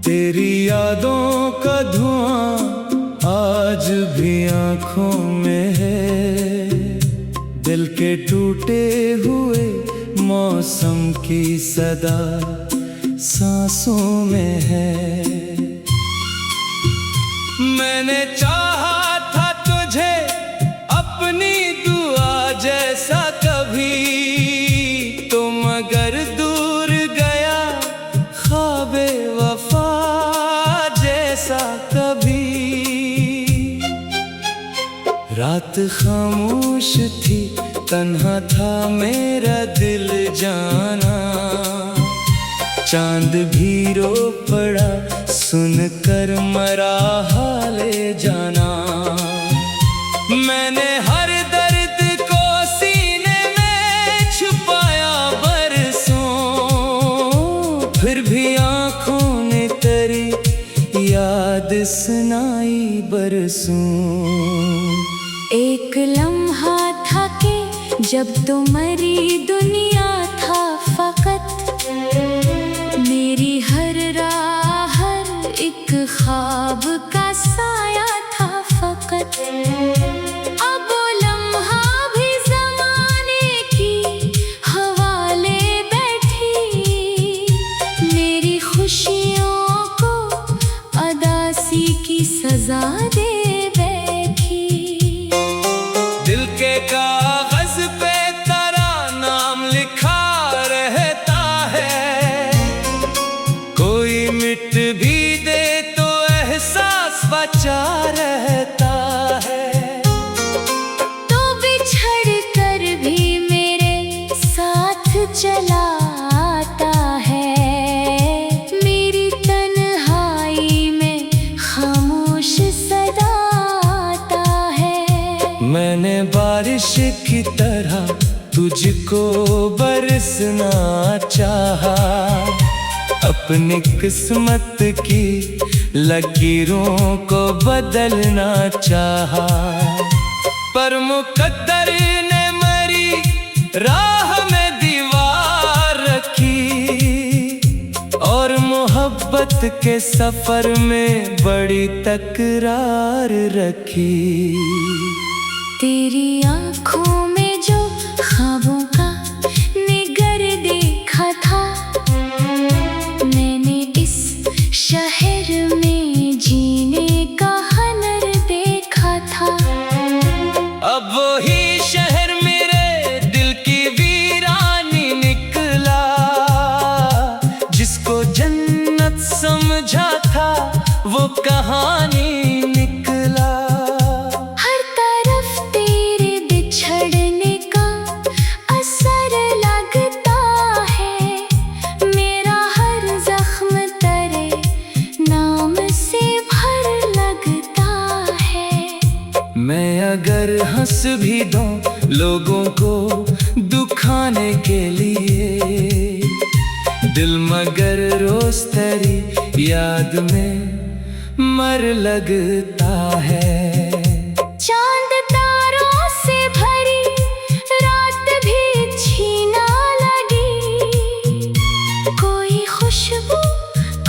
तेरी यादों का धुआं आज भी आंखों में है, दिल के टूटे हुए मौसम की सदा सांसों में है। मैंने चाहा था तुझे अपनी दुआ जैसा कभी, तो मगर दूर गया ख्वाबे वफा जैसा कभी। रात खामोश थी, तन्हा था मेरा दिल जाना, चांद भी रो पड़ा सुनकर मरा हाले जाना। मैंने हर दर्द को सीने में छुपाया बरसों, फिर भी आंखों ने तेरी याद सुनाई बरसों। एक लम्हा था कि जब तुम्हारी दुनिया था फकत, मेरी हर राह हर एक ख्वाब का साया था फकत। अब वो लम्हा भी ज़माने की हवाले बैठी, मेरी खुशियों को अदासी की सजा दे बैठी। दिल के कागज पे तेरा नाम लिखा रहता है, कोई मिट भी दे तो एहसास बचा रहता है। तो बिछड़ कर भी मेरे साथ चला आता है, मेरी तन्हाई में खामोश सदा आता है। मैंने बारिश की तरह तुझको बरसना चाहा, अपनी किस्मत की लकीरों को बदलना चाहा, पर मुकद्दर ने मेरी राह में दीवार रखी, और मोहब्बत के सफर में बड़ी तकरार रखी। तेरी आँखों में जो ख्वाबों का निगर देखा था, मैंने इस शहर में जीने का हुनर देखा था। अब वही शहर मेरे दिल की वीरानी निकला, जिसको जन्नत समझा था वो कहानी निकला। हर तरफ तेरे बिछड़ने का असर लगता है, मेरा हर जख्म तेरे नाम से भर लगता है। मैं अगर हंस भी दूं लोगों को दुखाने के लिए, दिल मगर रोज तेरी याद में मर लगता है। चांद तारों से भरी रात भी अच्छी ना लगी, कोई खुशबू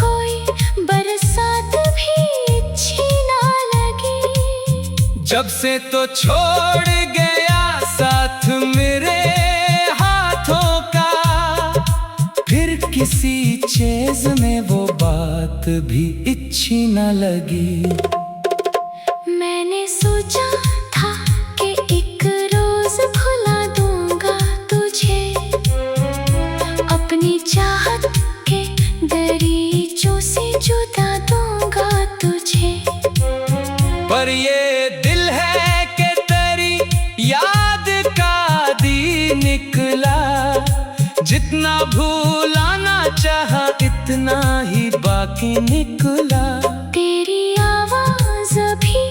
कोई बरसात भी अच्छी ना लगी। जब से तो छोड़ गया साथ मेरे हाथों का, फिर किसी चीज में वो बात भी अच्छी न लगी। मैंने सोचा था कि एक रोज भुला दूंगा तुझे, अपनी चाहत के दरीचों से जुदा दूंगा तुझे। पर ये दिल है कि तेरी याद का दी निकला, जितना भूलाना चाहा इतना ही बाकी निकला। तेरी आवाज भी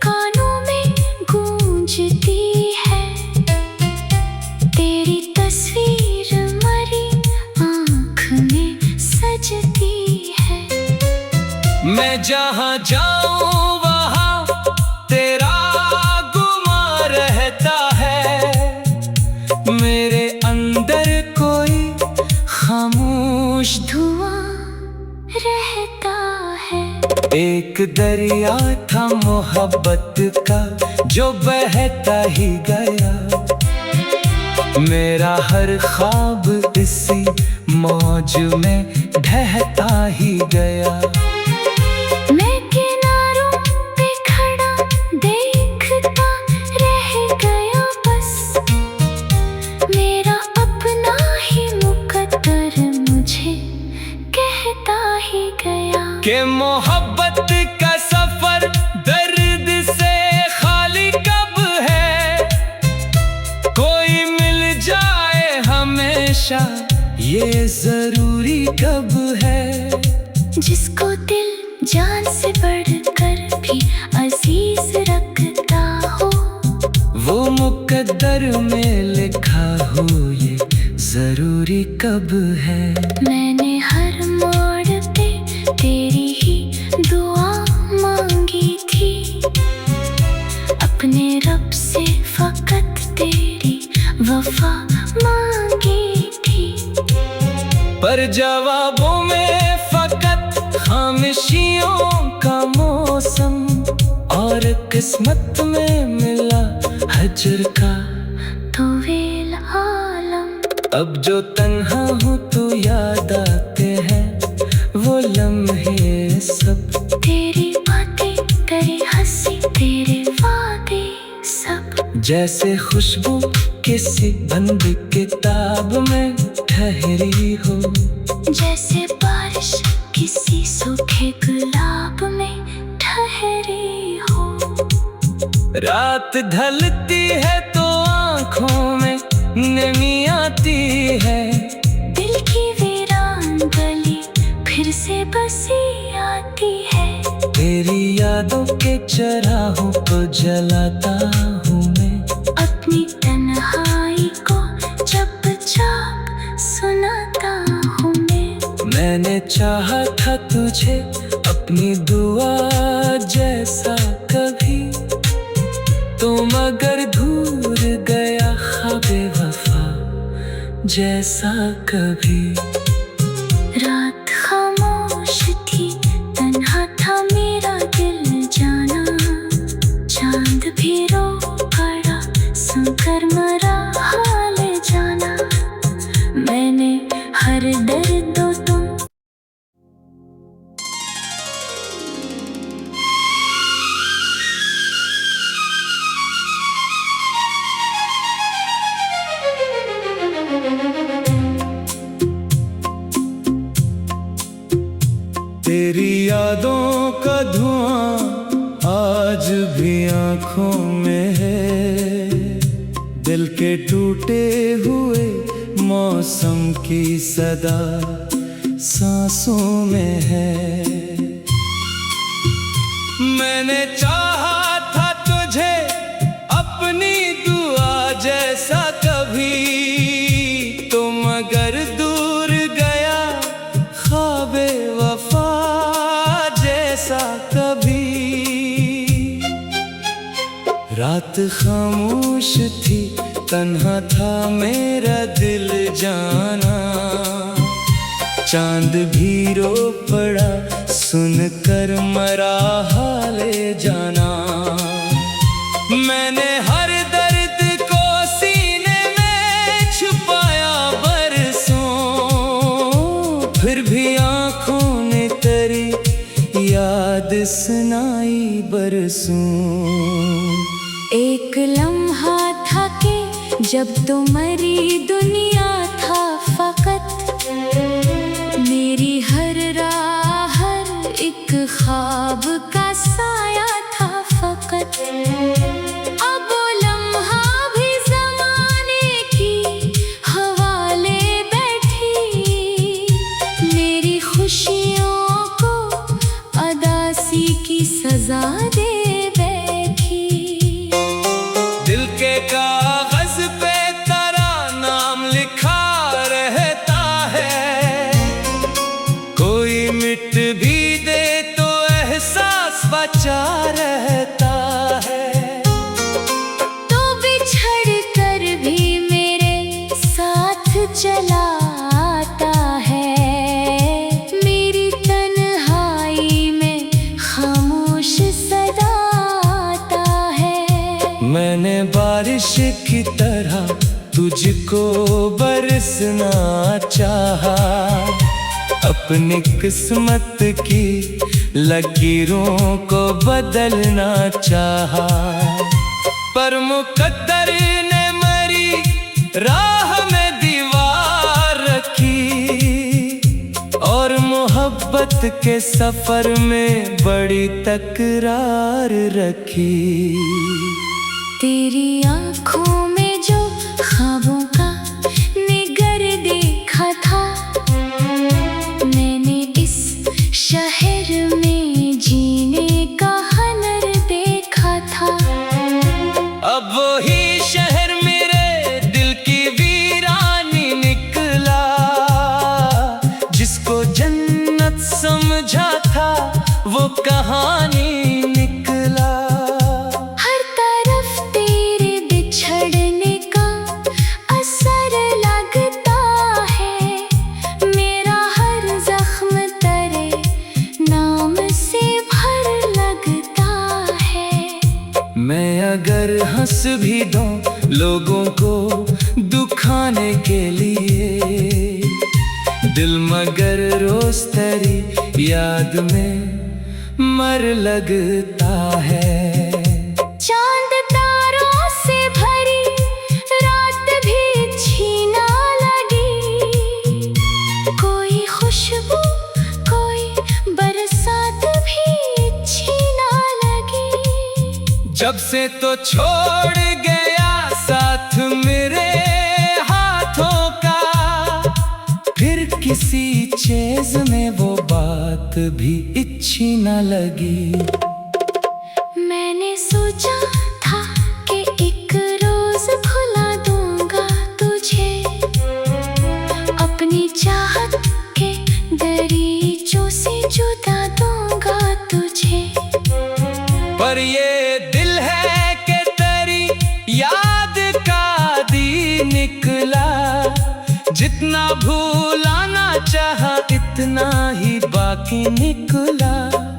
कानों में गूंजती है, तेरी तस्वीर मरी आँख में सजती है। मैं जहाँ जाऊँ वहाँ तेरा गुमा रहता है, मेरे अंदर कोई खामोश धुआं रहता एक दरिया था मोहब्बत का जो बहता ही गया। मेरा हर ख्वाब इसी मौज में ढहता ही गया। मैं किनारों पे खड़ा देखता रह गया बस, मेरा अपना ही मुकद्दर मुझे कहता ही गया कि मोहब्बत का सफर दर्द से खाली कब है, कोई मिल जाए हमेशा ये जरूरी कब है। जिसको दिल जान से बढ़कर भी अजीज रखता हो, वो मुकद्दर में लिखा हो ये जरूरी कब है। मैंने हर मोड़ पे तेरी ही दुआ मांगी थी, अपने रब से फकत तेरी वफा मांगी थी। पर जवाबों में फकत खामोशियों का मौसम, और किस्मत में मिला हजर का तवील आलम। अब जो तन्हा हूँ तो याद आते हैं वो लम्हे सब, तेरी बातें तेरी हंसी तेरे वादे सब, जैसे खुशबू किसी बंद किताब में ठहरी हो, जैसे बारिश किसी सूखे गुलाब में ठहरी हो। रात ढलती है तो आँखों में नमी आती है, दिल की वीरान गली फिर से बसी आती है। तेरी यादों के चराहों को जलाता हूँ मैं, अपनी तन्हाई को जब जाग सुनाता हूँ मैं। मैंने चाहा था तुझे अपनी दुआ जैसा कभी, तो मगर दूर गया ख्वाबे वफा जैसा कभी। रात खामोश थी तन्हा था मेरा दिल जाना, चांद भी रो पड़ा सुनकर मरा हाल जाना। मैंने हर दर्द तुम तेरी यादों का धुआं आज भी आँखों में है, दिल के टूटे हुए मौसम की सदा सांसों में है। मैंने चाहा था तुझे अपनी दुआ जैसा कभी, तो मगर दूर गया ख्वाबे वफा जैसा कभी। रात खामोश थी तन्हा था मेरा दिल जाना, चांद भी रो पड़ा सुनकर मरा हाले जाना। मैंने हर दर्द को सीने में छुपाया बरसों, फिर भी आँखों ने तेरी याद सुनाई बरसों। एक लम्हा था कि जब तुम्हारी दुनिया था फकत, मेरी हर राह हर एक ख्वाब का साया था फकत। अब वो लम्हा भी ज़माने की हवाले बैठी, मेरी खुशियों को अदासी की सजा दे बैठी। दिल के कागज पे तेरा नाम लिखा रहता है, कोई मिट भी दे तो एहसास बचा रहता है। तो बिछड़ कर भी मेरे साथ चला आता है, मेरी तन्हाई में की तरह तुझको बरसना चाहा, अपनी किस्मत की लकीरों को बदलना चाहा। पर मुकद्दर ने मरी राह में दीवार रखी, और मोहब्बत के सफर में बड़ी तकरार रखी। तेरी आँखों में जो ख्वाबों का निगर देखा था, मैंने इस शहर में जीने का हुनर देखा था। अब वही शहर मेरे दिल की वीरानी निकला, जिसको जन्नत समझा था वो कहानी निकला। हर तरफ तेरे बिछड़ने का असर लगता है, मेरा हर जख्म तेरे नाम से भर लगता है। मैं अगर हंस भी दूं लोगों को दुखाने के लिए, दिल मगर रोज तेरी याद में मर लगता है। चांद तारों से भरी रात भी अच्छी ना लगी, कोई खुशबू कोई बरसात भी अच्छी ना लगी। जब से तो छोड़ गया साथ मेरे हाथों का, फिर किसी चीज में वो बात भी अच्छी न लगी। मैंने सोचा था कि एक रोज भुला दूंगा तुझे, अपनी चाहत के दरीचों से जुदा दूंगा तुझे। पर ये दिल है कि तेरी याद का दी निकला, जितना भूलाना चाहा इतना ही बाकी निकला।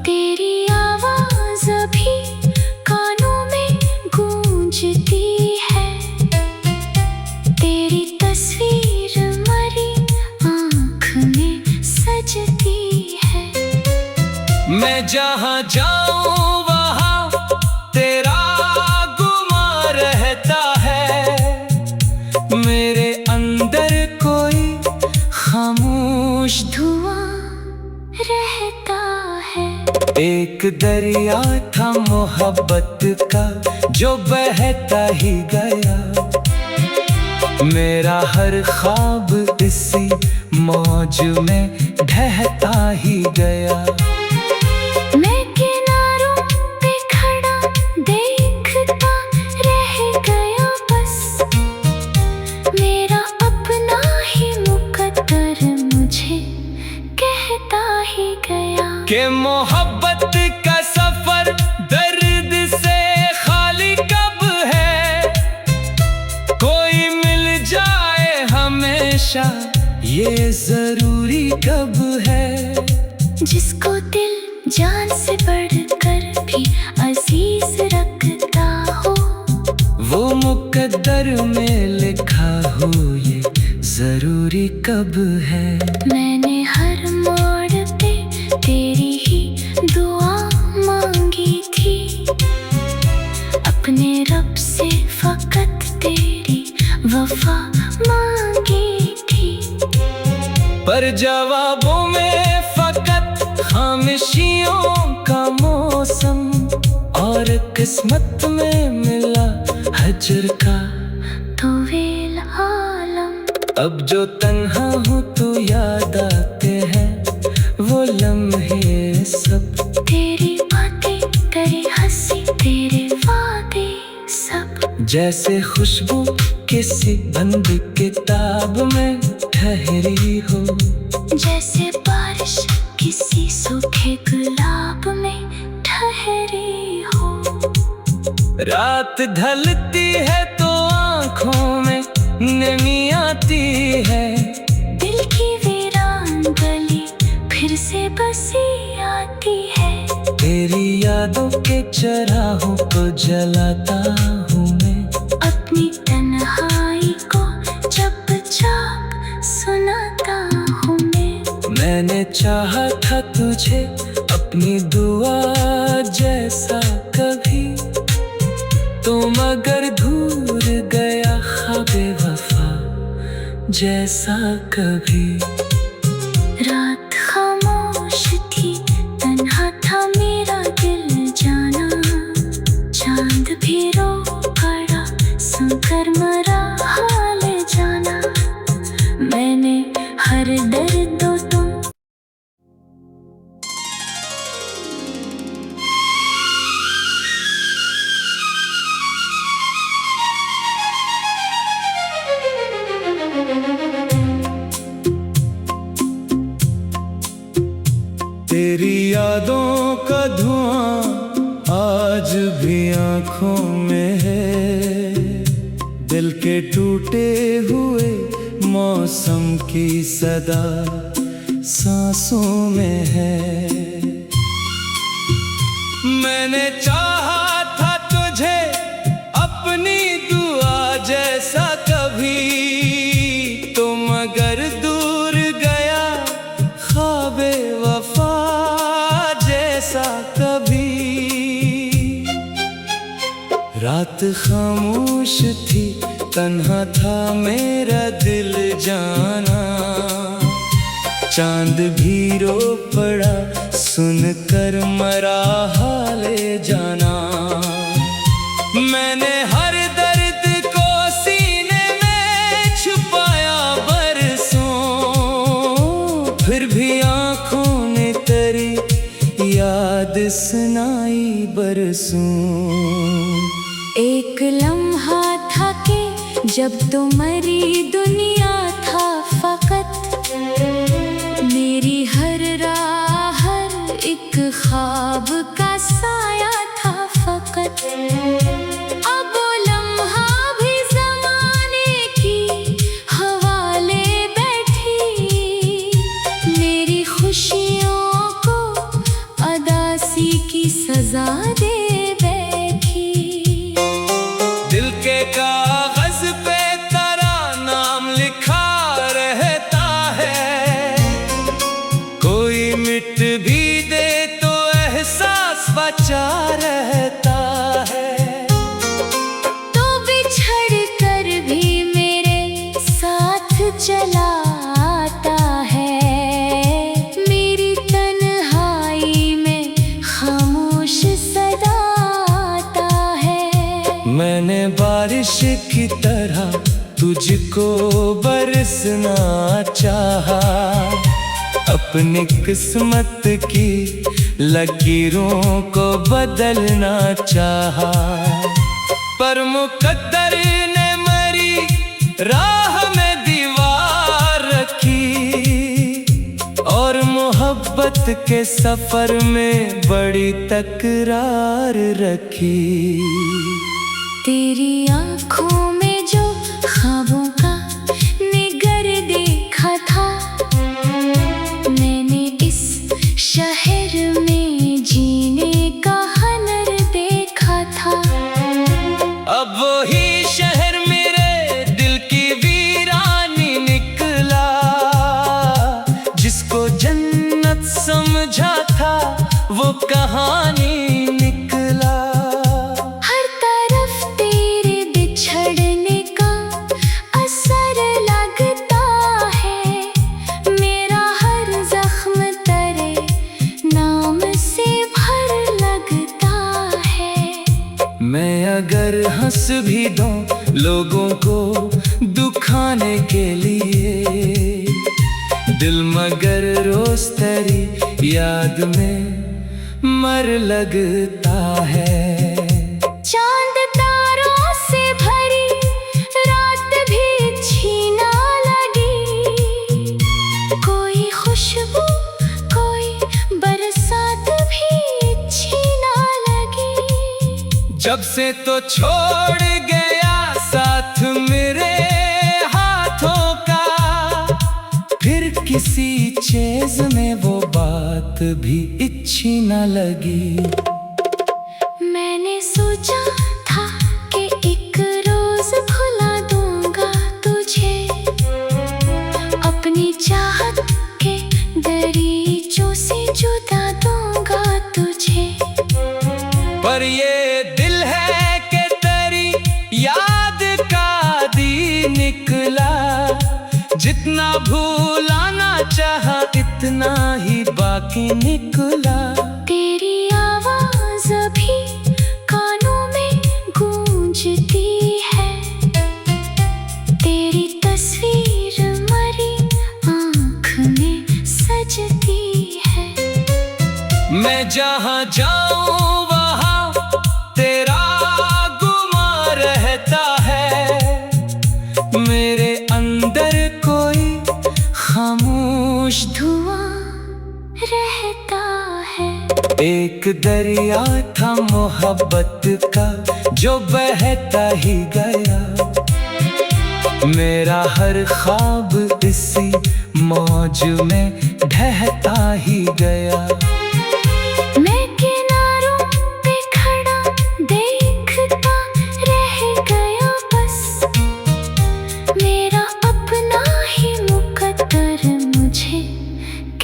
तेरी आवाज भी कानों में गूंजती है, तेरी तस्वीर मरी आँख में सजती है। मैं जहाँ जाऊँ वहाँ तेरा गुमा रहता है, मेरे अंदर कोई खामोश धुआं रहता है। एक दरिया था मोहब्बत का जो बहता ही गया, मेरा हर ख्वाब इसी मौज में ढहता ही गया। मैं किनारों पे खड़ा देखता रह गया बस, मेरा अपना ही मुकद्दर मुझे कहता ही गया कि मोहब्बत का सफर दर्द से खाली कब है, कोई मिल जाए हमेशा ये जरूरी कब है। जिसको दिल जान से बढ़कर भी अजीज रखता हो, वो मुकद्दर में लिखा हो ये जरूरी कब है। मैंने हर मोड़ पे तेरी ही दुआ मांगी थी, अपने रब से फकत तेरी वफा मांगी थी। पर जवाबों में फकत खामोशियों का मौसम, और किस्मत में मिला हजर का तवील आलम। अब जो तन्हा हूँ तो याद आते हैं वो लम्हे सब, तेरी बातें तेरी हंसी तेरे वादे सब। जैसे खुशबू किसी बंद किताब में ठहरी हो, जैसे बारिश किसी सूखे गुलाब में ठहरी हो। रात ढलती है तो आँखों में नमी आती है, दिल की वीरान गली फिर से बसी आती है। तेरी यादों के चराहों को जलाता हूँ मैं, अपनी मैंने चाहा था तुझे अपनी दुआ जैसा कभी, तो मगर दूर गया ख्वाबे वफा जैसा कभी। रात खामोश थी, तन्हा था मेरा दिल जाना, चांद भी रो पड़ा सुनकर मरा हाल जाना। मैंने हर दर्द दो तुम तेरी यादों का धुआं आज भी आंखों में है, दिल के टूटे हुए मौसम की सदा सांसों में है। मैंने चाहा था तुझे अपनी दुआ जैसा कभी, तो मगर दूर गया ख्वाबे वफा जैसा कभी। रात खामोश थी, तन्हा था मेरा दिल जाना, चांद भी रो पड़ा सुनकर मरा हाले जाना। मैंने हर दर्द को सीने में छुपाया बरसों, फिर भी आंखों ने तेरी याद सुनाई बरसों। एक लम्हा था कि जब तुम्हारी दुनिया था फकत, मेरी हर राह हर एक ख्वाब का साया था फकत। अब वो लम्हा भी ज़माने की हवाले बैठी, मेरी खुशियों को अदासी की सजा दे बैठी। दिल के कागज पे तेरा नाम लिखा रहता है, कोई मिट भी दे तो एहसास बचा रहता है। तो बिछड़ कर भी मेरे साथ चला आता है, मेरी तन्हाई में खामोश सदा आता है। मैंने बारिश की तरह तुझको बरसना चाहा, अपनी किस्मत की लकीरों को बदलना चाहा, पर मुकद्दर ने मेरी राह में दीवार रखी, और मोहब्बत के सफर में बड़ी तकरार रखी। तेरी आँखों में जो ख्वाबों का निगर देखा था, मैंने इस शहर में जीने का हनर देखा था। अब वही शहर मेरे दिल की वीरानी निकला, जिसको जन्नत समझा था वो कहानी निकला। हर तरफ तेरे बिछड़ने का असर लगता है, मेरा हर जख्म तेरे नाम से भर लगता है। मैं अगर हंस भी दूं लोगों को दुखाने के लिए, दिल मगर रोज तेरी याद में मर लगता है। चांद तारों से भरी रात भी छीना लगी, कोई खुशबू कोई बरसात भी छीना लगी। जब से तो छोड़ गया साथ मेरे हाथों का, फिर किसी चीज में वो बात भी अच्छी न लगी। मैंने सोचा था कि एक रोज भुला दूंगा तुझे, अपनी चाहत के दरिया इतना ही बाकी निकला। तेरी आवाज अभी कानों में गूंजती है, तेरी तस्वीर मरी आँख में सजती है। मैं जहाँ जाऊँ वहाँ तेरा गुमा रहता है, मेरे अंदर कोई खामोश धुआं रहता है। एक दरिया था मोहब्बत का जो बहता ही गया, मेरा हर ख्वाब इसी मौज में ढहता ही गया। मैं किनारों पे खड़ा देखता रह गया बस, मेरा अपना ही मुकद्दर मुझे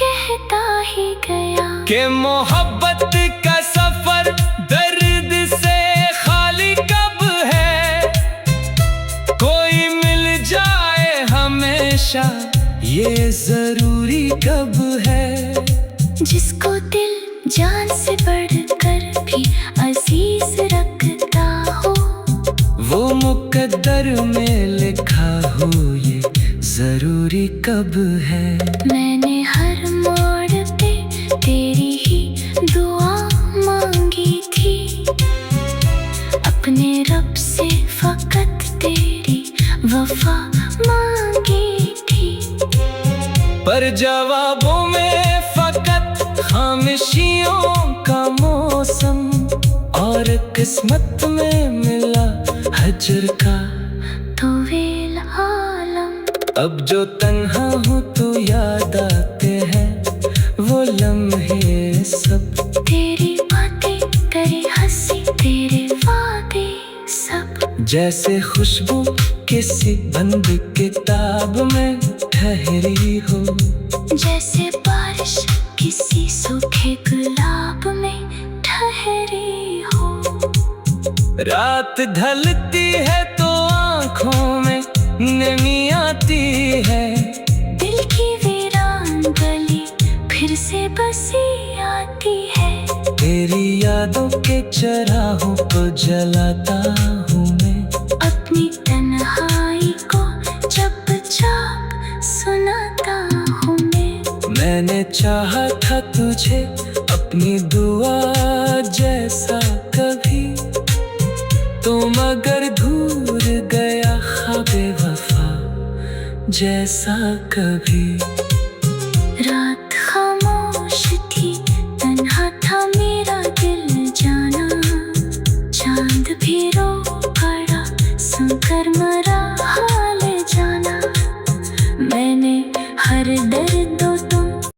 कहता ही गया कि मोहब्बत का सफर दर्द से खाली कब है, कोई मिल जाए हमेशा ये जरूरी कब है। जिसको दिल जान से बढ़कर भी अजीज रखता हो, वो मुकद्दर में लिखा हो ये जरूरी कब है। मैंने हर मोड़ पे तेरी ही दुआ मांगी थी, अपने रब से फकत तेरी वफा मांगी थी। पर जवाबों में फकत खामोशियों का मौसम, और किस्मत में मिला हजर का तवील आलम। अब जो तन्हा हूँ तो याद आते हैं वो लम्हे सब, तेरी बातें तेरी हंसी तेरे वादे सब, जैसे खुशबू किसी बंद किताब में ठहरी हो, जैसे बारिश किसी सूखे गुलाब में ठहरी हो। रात ढलती है तो आँखों में नमी आती है, दिल की वीरान गली फिर से बसी आती है। तेरी यादों के चराहों को जलाता हूँ मैं, अपनी तन्हाई को जब जाग सुनाता हूँ मैं। मैंने चाहा था तुझे अपनी दुआ जैसा कभी, तो मगर दूर गया ख्वाबे वफा जैसा कभी।